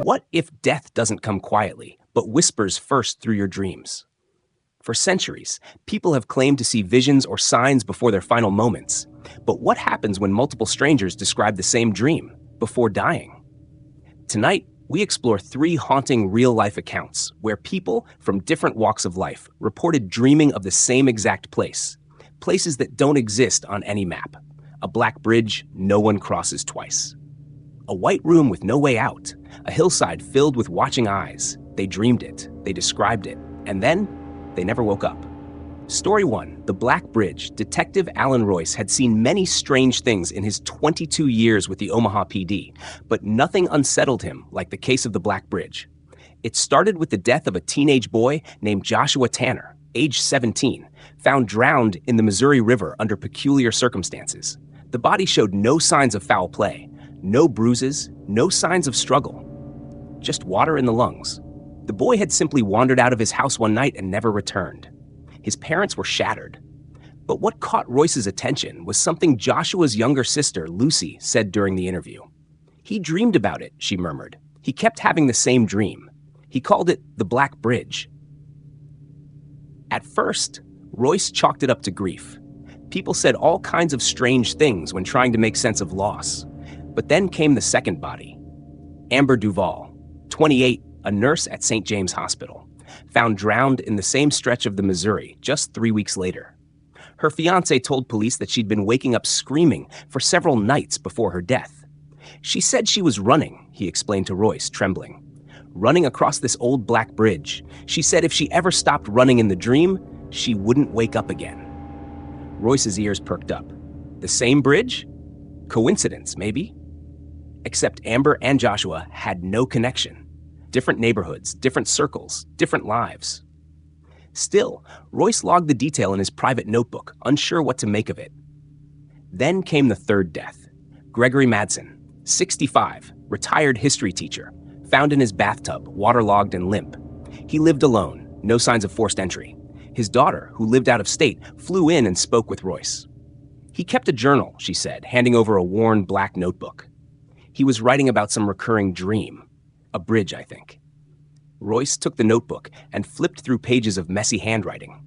What if death doesn't come quietly, but whispers first through your dreams? For centuries, people have claimed to see visions or signs before their final moments. But what happens when multiple strangers describe the same dream before dying? Tonight, we explore 3 haunting real-life accounts where people from different walks of life reported dreaming of the same exact place, places that don't exist on any map. A black bridge no one crosses twice. A white room with no way out, a hillside filled with watching eyes. They dreamed it, they described it, and then they never woke up. Story 1, The Black Bridge. Detective Alan Royce had seen many strange things in his 22 years with the Omaha PD, but nothing unsettled him like the case of the Black Bridge. It started with the death of a teenage boy named Joshua Tanner, age 17, found drowned in the Missouri River under peculiar circumstances. The body showed no signs of foul play, no bruises, no signs of struggle, just water in the lungs. The boy had simply wandered out of his house one night and never returned. His parents were shattered. But what caught Royce's attention was something Joshua's younger sister, Lucy, said during the interview. He dreamed about it, she murmured. He kept having the same dream. He called it the Black Bridge. At first, Royce chalked it up to grief. People said all kinds of strange things when trying to make sense of loss. But then came the second body. Amber Duval, 28, a nurse at St. James Hospital, found drowned in the same stretch of the Missouri just 3 weeks later. Her fiancé told police that she'd been waking up screaming for several nights before her death. She said she was running, he explained to Royce, trembling. Running across this old black bridge. She said if she ever stopped running in the dream, she wouldn't wake up again. Royce's ears perked up. The same bridge? Coincidence, maybe? Except Amber and Joshua had no connection. Different neighborhoods, different circles, different lives. Still, Royce logged the detail in his private notebook, unsure what to make of it. Then came the third death. Gregory Madsen, 65, retired history teacher, found in his bathtub, waterlogged and limp. He lived alone, no signs of forced entry. His daughter, who lived out of state, flew in and spoke with Royce. He kept a journal, she said, handing over a worn black notebook. He was writing about some recurring dream. A bridge, I think. Royce took the notebook and flipped through pages of messy handwriting.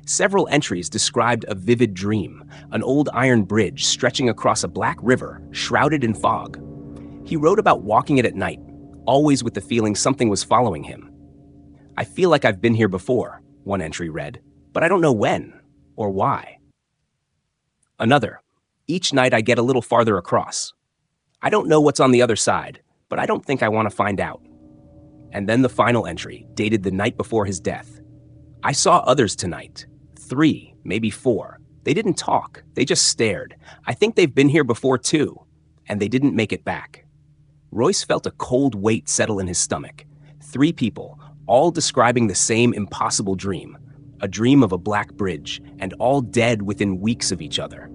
Several entries described a vivid dream, an old iron bridge stretching across a black river, shrouded in fog. He wrote about walking it at night, always with the feeling something was following him. I feel like I've been here before, one entry read, but I don't know when or why. Another, each night I get a little farther across. I don't know what's on the other side, but I don't think I want to find out. And then the final entry, dated the night before his death. I saw others tonight. 3, maybe 4. They didn't talk. They just stared. I think they've been here before too. And they didn't make it back. Royce felt a cold weight settle in his stomach. 3 people, all describing the same impossible dream. A dream of a black bridge, and all dead within weeks of each other.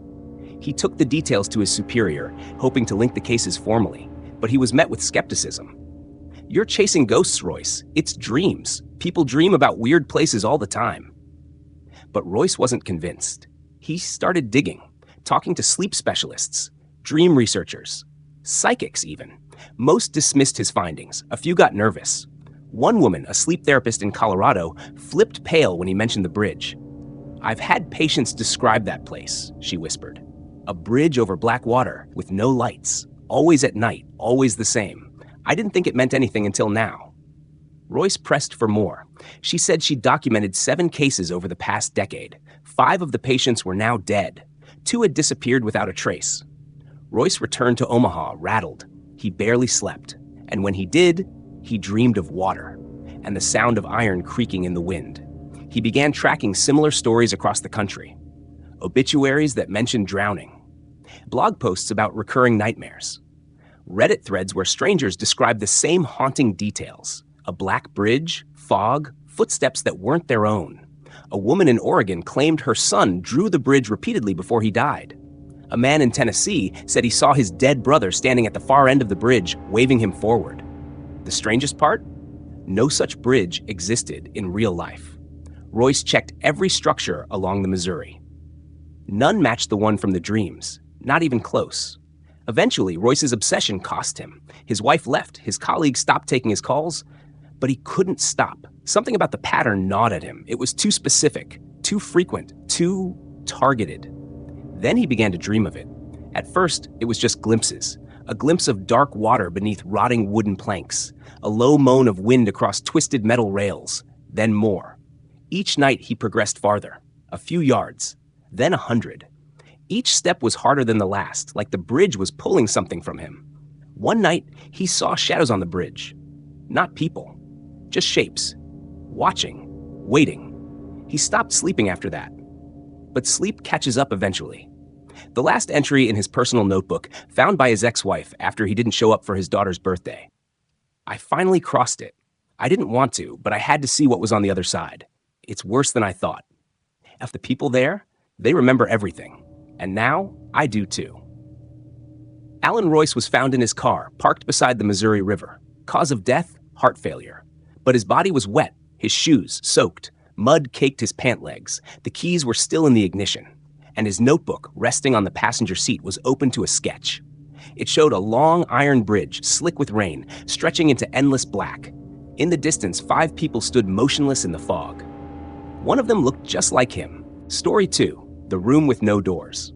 He took the details to his superior, hoping to link the cases formally. But he was met with skepticism. You're chasing ghosts, Royce. It's dreams. People dream about weird places all the time. But Royce wasn't convinced. He started digging, talking to sleep specialists, dream researchers, psychics even. Most dismissed his findings. A few got nervous. One woman, a sleep therapist in Colorado, flipped pale when he mentioned the bridge. I've had patients describe that place, she whispered. A bridge over black water with no lights. Always at night, always the same. I didn't think it meant anything until now. Royce pressed for more. She said she documented 7 cases over the past decade. 5 of the patients were now dead. 2 had disappeared without a trace. Royce returned to Omaha, rattled. He barely slept. And when he did, he dreamed of water and the sound of iron creaking in the wind. He began tracking similar stories across the country. Obituaries that mentioned drowning. Blog posts about recurring nightmares. Reddit threads where strangers described the same haunting details. A black bridge, fog, footsteps that weren't their own. A woman in Oregon claimed her son drew the bridge repeatedly before he died. A man in Tennessee said he saw his dead brother standing at the far end of the bridge, waving him forward. The strangest part? No such bridge existed in real life. Royce checked every structure along the Missouri. None matched the one from the dreams, not even close. Eventually, Royce's obsession cost him. His wife left, his colleagues stopped taking his calls, but he couldn't stop. Something about the pattern gnawed at him. It was too specific, too frequent, too targeted. Then he began to dream of it. At first, it was just glimpses. A glimpse of dark water beneath rotting wooden planks, a low moan of wind across twisted metal rails, then more. Each night he progressed farther, a few yards, then 100. Each step was harder than the last, like the bridge was pulling something from him. One night, he saw shadows on the bridge. Not people, just shapes. Watching, waiting. He stopped sleeping after that. But sleep catches up eventually. The last entry in his personal notebook, found by his ex-wife after he didn't show up for his daughter's birthday. I finally crossed it. I didn't want to, but I had to see what was on the other side. It's worse than I thought. If the people there, they remember everything. And now, I do too. Alan Royce was found in his car, parked beside the Missouri River. Cause of death, heart failure. But his body was wet, his shoes soaked, mud caked his pant legs, the keys were still in the ignition, and his notebook, resting on the passenger seat, was open to a sketch. It showed a long iron bridge, slick with rain, stretching into endless black. In the distance, 5 people stood motionless in the fog. One of them looked just like him. Story 2, the room with no doors.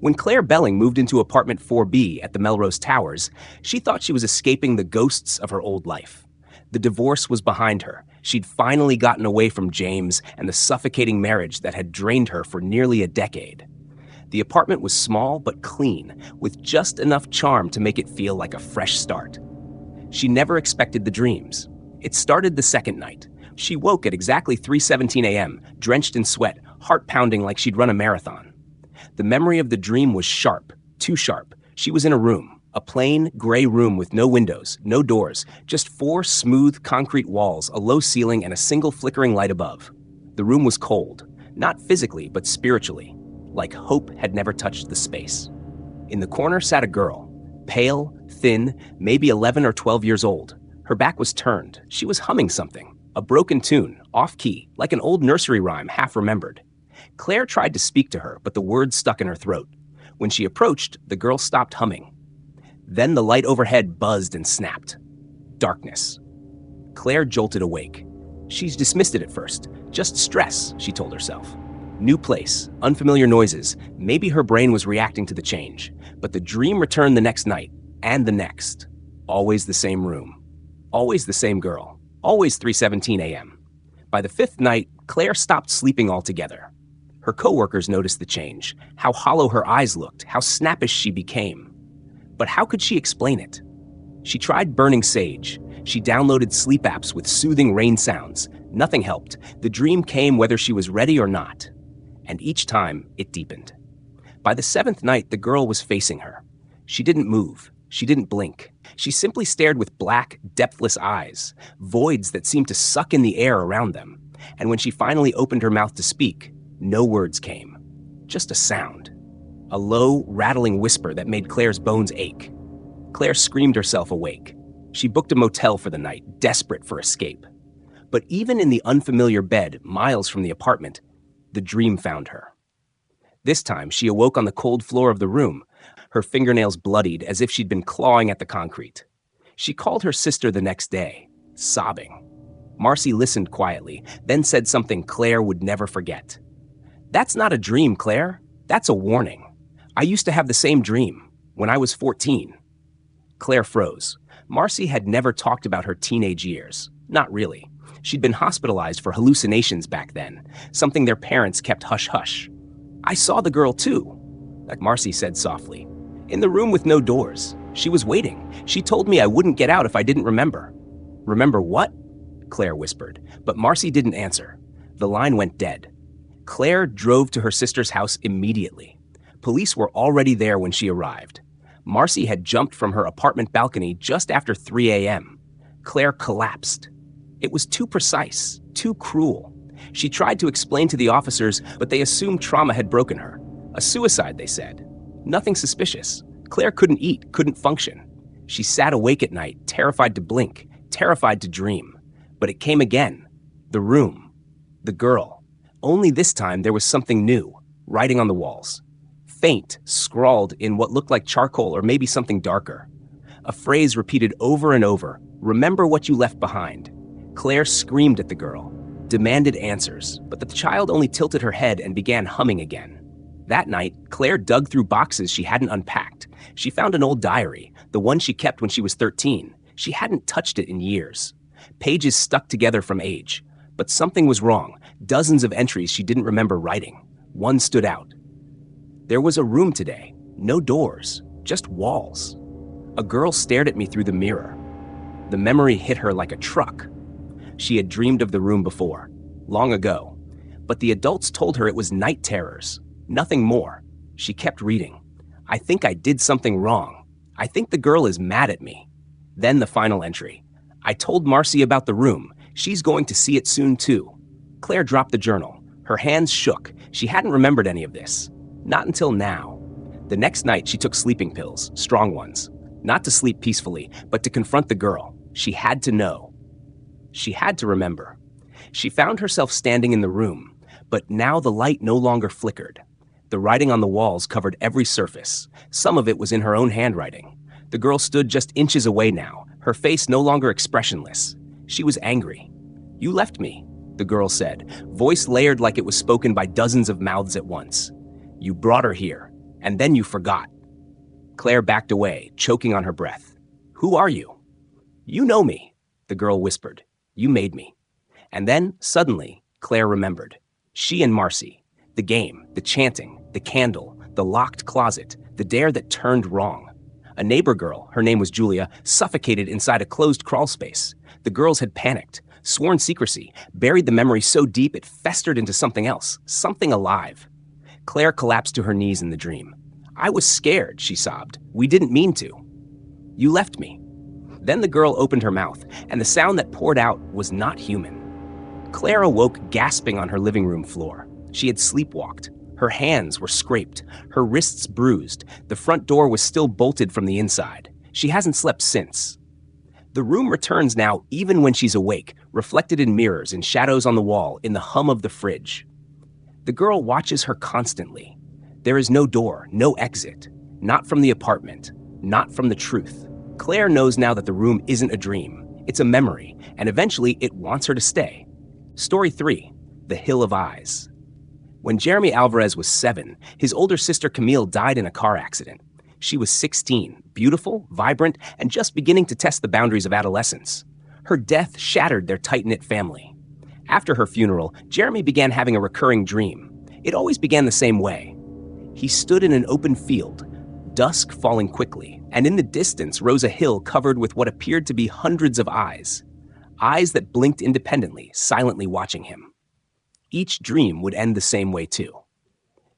When Claire Belling moved into apartment 4B at the Melrose Towers, she thought she was escaping the ghosts of her old life. The divorce was behind her. She'd finally gotten away from James and the suffocating marriage that had drained her for nearly a decade. The apartment was small but clean, with just enough charm to make it feel like a fresh start. She never expected the dreams. It started the second night. She woke at exactly 3:17 a.m., drenched in sweat, heart pounding like she'd run a marathon. The memory of the dream was sharp, too sharp. She was in a room, a plain, gray room with no windows, no doors, just 4 smooth concrete walls, a low ceiling, and a single flickering light above. The room was cold, not physically, but spiritually, like hope had never touched the space. In the corner sat a girl, pale, thin, maybe 11 or 12 years old. Her back was turned. She was humming something, a broken tune, off-key, like an old nursery rhyme half remembered. Claire tried to speak to her, but the words stuck in her throat. When she approached, the girl stopped humming. Then the light overhead buzzed and snapped. Darkness. Claire jolted awake. She's dismissed it at first. Just stress, she told herself. New place, unfamiliar noises. Maybe her brain was reacting to the change. But the dream returned the next night, and the next. Always the same room. Always the same girl. Always 3:17 a.m. By the 5th night, Claire stopped sleeping altogether. Her coworkers noticed the change, how hollow her eyes looked, how snappish she became. But how could she explain it? She tried burning sage. She downloaded sleep apps with soothing rain sounds. Nothing helped. The dream came whether she was ready or not. And each time, it deepened. By the 7th night, the girl was facing her. She didn't move. She didn't blink. She simply stared with black, depthless eyes, voids that seemed to suck in the air around them. And when she finally opened her mouth to speak, no words came. Just a sound. A low, rattling whisper that made Claire's bones ache. Claire screamed herself awake. She booked a motel for the night, desperate for escape. But even in the unfamiliar bed, miles from the apartment, the dream found her. This time, she awoke on the cold floor of the room, her fingernails bloodied as if she'd been clawing at the concrete. She called her sister the next day, sobbing. Marcy listened quietly, then said something Claire would never forget. "That's not a dream, Claire. That's a warning. I used to have the same dream when I was 14. Claire froze. Marcy had never talked about her teenage years. Not really. She'd been hospitalized for hallucinations back then, something their parents kept hush-hush. "I saw the girl too," Marcy said softly. "In the room with no doors. She was waiting. She told me I wouldn't get out if I didn't remember." "Remember what?" Claire whispered, but Marcy didn't answer. The line went dead. Claire drove to her sister's house immediately. Police were already there when she arrived. Marcy had jumped from her apartment balcony just after 3 a.m. Claire collapsed. It was too precise, too cruel. She tried to explain to the officers, but they assumed trauma had broken her. A suicide, they said. Nothing suspicious. Claire couldn't eat, couldn't function. She sat awake at night, terrified to blink, terrified to dream. But it came again. The room. The girl. Only this time there was something new, writing on the walls. faint, scrawled in what looked like charcoal or maybe something darker. A phrase repeated over and over, "Remember what you left behind." Claire screamed at the girl, demanded answers, but the child only tilted her head and began humming again. That night, Claire dug through boxes she hadn't unpacked. She found an old diary, the one she kept when she was 13. She hadn't touched it in years. Pages stuck together from age. But something was wrong. Dozens of entries she didn't remember writing. One stood out. There was a room today. No doors, just walls. A girl stared at me through the mirror. The memory hit her like a truck. She had dreamed of the room before, long ago. But the adults told her it was night terrors. Nothing more. She kept reading. "I think I did something wrong. I think the girl is mad at me." Then the final entry. "I told Marcy about the room. She's going to see it soon too." Claire dropped the journal. Her hands shook. She hadn't remembered any of this. Not until now. The next night she took sleeping pills, strong ones. Not to sleep peacefully, but to confront the girl. She had to know. She had to remember. She found herself standing in the room, but now the light no longer flickered. The writing on the walls covered every surface. Some of it was in her own handwriting. The girl stood just inches away now, her face no longer expressionless. She was angry. "You left me," the girl said, voice layered like it was spoken by dozens of mouths at once. "You brought her here, and then you forgot." Claire backed away, choking on her breath. "Who are you?" "You know me," the girl whispered. "You made me." And then, suddenly, Claire remembered. She and Marcy. The game, the chanting, the candle, the locked closet, the dare that turned wrong. A neighbor girl, her name was Julia, suffocated inside a closed crawl space. The girls had panicked, sworn secrecy, buried the memory so deep it festered into something else, something alive. Claire collapsed to her knees in the dream. "I was scared," she sobbed. "We didn't mean to." "You left me." Then the girl opened her mouth, and the sound that poured out was not human. Claire awoke gasping on her living room floor. She had sleepwalked. Her hands were scraped, her wrists bruised. The front door was still bolted from the inside. She hasn't slept since. The room returns now even when she's awake, reflected in mirrors and shadows on the wall, in the hum of the fridge. The girl watches her constantly. There is no door, no exit. Not from the apartment, not from the truth. Claire knows now that the room isn't a dream. It's a memory, and eventually it wants her to stay. Story 3, The Hill of Eyes. When Jeremy Alvarez was 7, his older sister Camille died in a car accident. She was 16, beautiful, vibrant, and just beginning to test the boundaries of adolescence. Her death shattered their tight-knit family. After her funeral, Jeremy began having a recurring dream. It always began the same way. He stood in an open field, dusk falling quickly, and in the distance rose a hill covered with what appeared to be hundreds of eyes. Eyes that blinked independently, silently watching him. Each dream would end the same way too.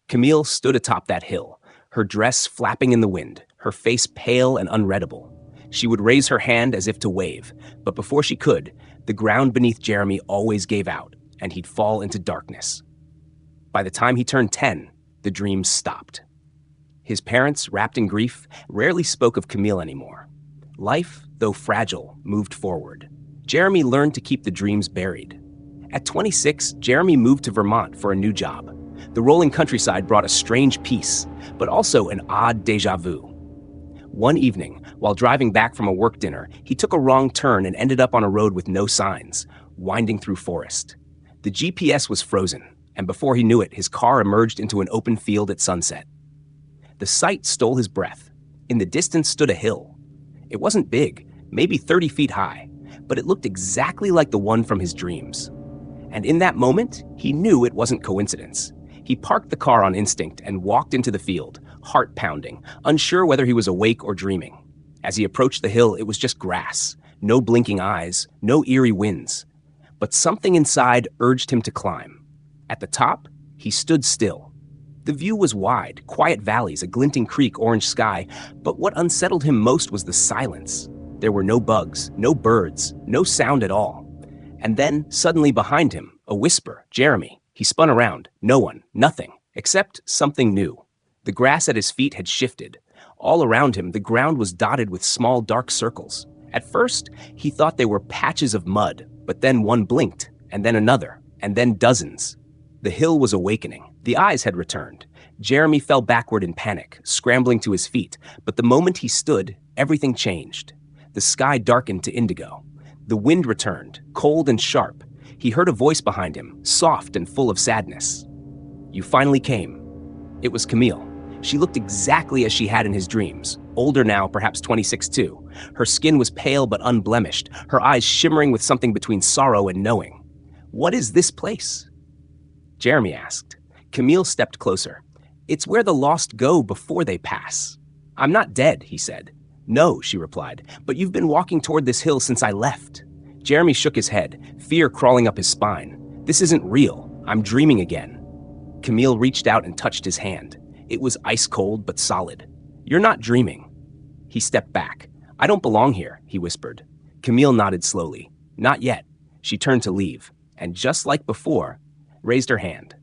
Camille stood atop that hill, her dress flapping in the wind, her face pale and unreadable. She would raise her hand as if to wave, but before she could, the ground beneath Jeremy always gave out, and he'd fall into darkness. By the time he turned 10, the dreams stopped. His parents, wrapped in grief, rarely spoke of Camille anymore. Life, though fragile, moved forward. Jeremy learned to keep the dreams buried. At 26, Jeremy moved to Vermont for a new job. The rolling countryside brought a strange peace, but also an odd déjà vu. One evening, while driving back from a work dinner, he took a wrong turn and ended up on a road with no signs, winding through forest. The GPS was frozen, and before he knew it, his car emerged into an open field at sunset. The sight stole his breath. In the distance stood a hill. It wasn't big, maybe 30 feet high, but it looked exactly like the one from his dreams. And in that moment, he knew it wasn't coincidence. He parked the car on instinct and walked into the field, heart pounding, unsure whether he was awake or dreaming. As he approached the hill, it was just grass, no blinking eyes, no eerie winds. But something inside urged him to climb. At the top, he stood still. The view was wide, quiet valleys, a glinting creek, orange sky, but what unsettled him most was the silence. There were no bugs, no birds, no sound at all. And then, suddenly behind him, a whisper, "Jeremy." He spun around. No one, nothing, except something new. The grass at his feet had shifted. All around him, the ground was dotted with small, dark circles. At first, he thought they were patches of mud, but then one blinked, and then another, and then dozens. The hill was awakening. The eyes had returned. Jeremy fell backward in panic, scrambling to his feet, but the moment he stood, everything changed. The sky darkened to indigo. The wind returned, cold and sharp. He heard a voice behind him, soft and full of sadness. "You finally came." It was Camille. She looked exactly as she had in his dreams, older now, perhaps 26 too. Her skin was pale but unblemished, her eyes shimmering with something between sorrow and knowing. "What is this place?" Jeremy asked. Camille stepped closer. "It's where the lost go before they pass." "I'm not dead," he said. "No," she replied, "but you've been walking toward this hill since I left." Jeremy shook his head, fear crawling up his spine. "This isn't real. I'm dreaming again." Camille reached out and touched his hand. It was ice cold but solid. "You're not dreaming." He stepped back. "I don't belong here," he whispered. Camille nodded slowly. "Not yet." She turned to leave, and just like before, raised her hand.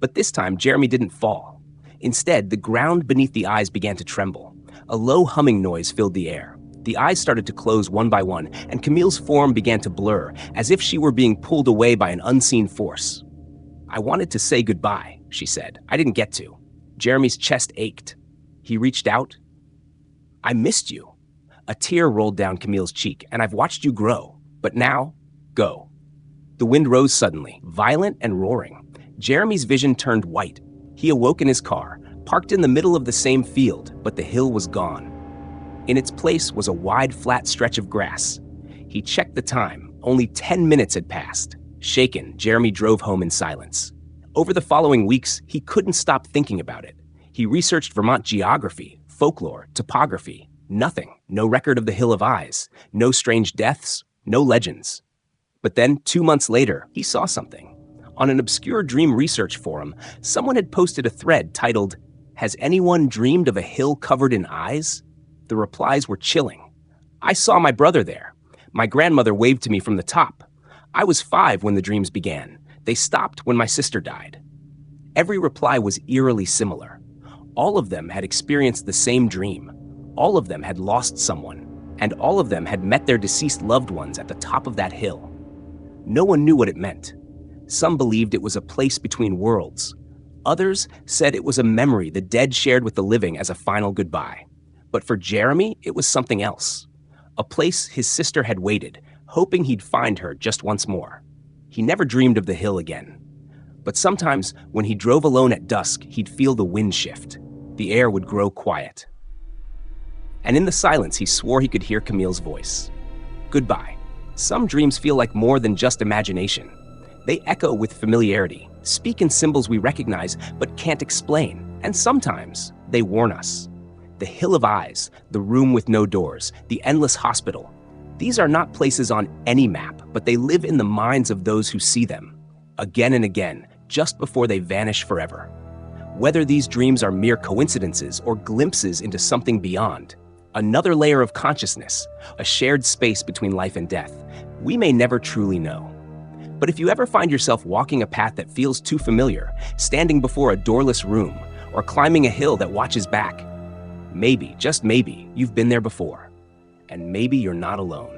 But this time, Jeremy didn't fall. Instead, the ground beneath the eyes began to tremble. A low humming noise filled the air. The eyes started to close one by one, and Camille's form began to blur, as if she were being pulled away by an unseen force. "I wanted to say goodbye," she said. "I didn't get to." Jeremy's chest ached. He reached out. "I missed you." A tear rolled down Camille's cheek, "and I've watched you grow. But now, go." The wind rose suddenly, violent and roaring. Jeremy's vision turned white. He awoke in his car, parked in the middle of the same field, but the hill was gone. In its place was a wide, flat stretch of grass. He checked the time. Only 10 minutes had passed. Shaken, Jeremy drove home in silence. Over the following weeks, he couldn't stop thinking about it. He researched Vermont geography, folklore, topography. Nothing. No record of the Hill of Eyes. No strange deaths. No legends. But then, 2 months later, he saw something. On an obscure dream research forum, someone had posted a thread titled, "Has anyone dreamed of a hill covered in eyes?" The replies were chilling. "I saw my brother there. My grandmother waved to me from the top. I was 5 when the dreams began. They stopped when my sister died." Every reply was eerily similar. All of them had experienced the same dream. All of them had lost someone, and all of them had met their deceased loved ones at the top of that hill. No one knew what it meant. Some believed it was a place between worlds. Others said it was a memory the dead shared with the living as a final goodbye. But for Jeremy, it was something else. A place his sister had waited, hoping he'd find her just once more. He never dreamed of the hill again. But sometimes, when he drove alone at dusk, he'd feel the wind shift. The air would grow quiet. And in the silence, he swore he could hear Camille's voice. "Goodbye. Some dreams feel like more than just imagination. They echo with familiarity, speak in symbols we recognize but can't explain, and sometimes they warn us. The Hill of Eyes, the room with no doors, the endless hospital. These are not places on any map, but they live in the minds of those who see them, again and again, just before they vanish forever. Whether these dreams are mere coincidences or glimpses into something beyond, another layer of consciousness, a shared space between life and death, we may never truly know. But if you ever find yourself walking a path that feels too familiar, standing before a doorless room, or climbing a hill that watches back, maybe, just maybe, you've been there before. And maybe you're not alone.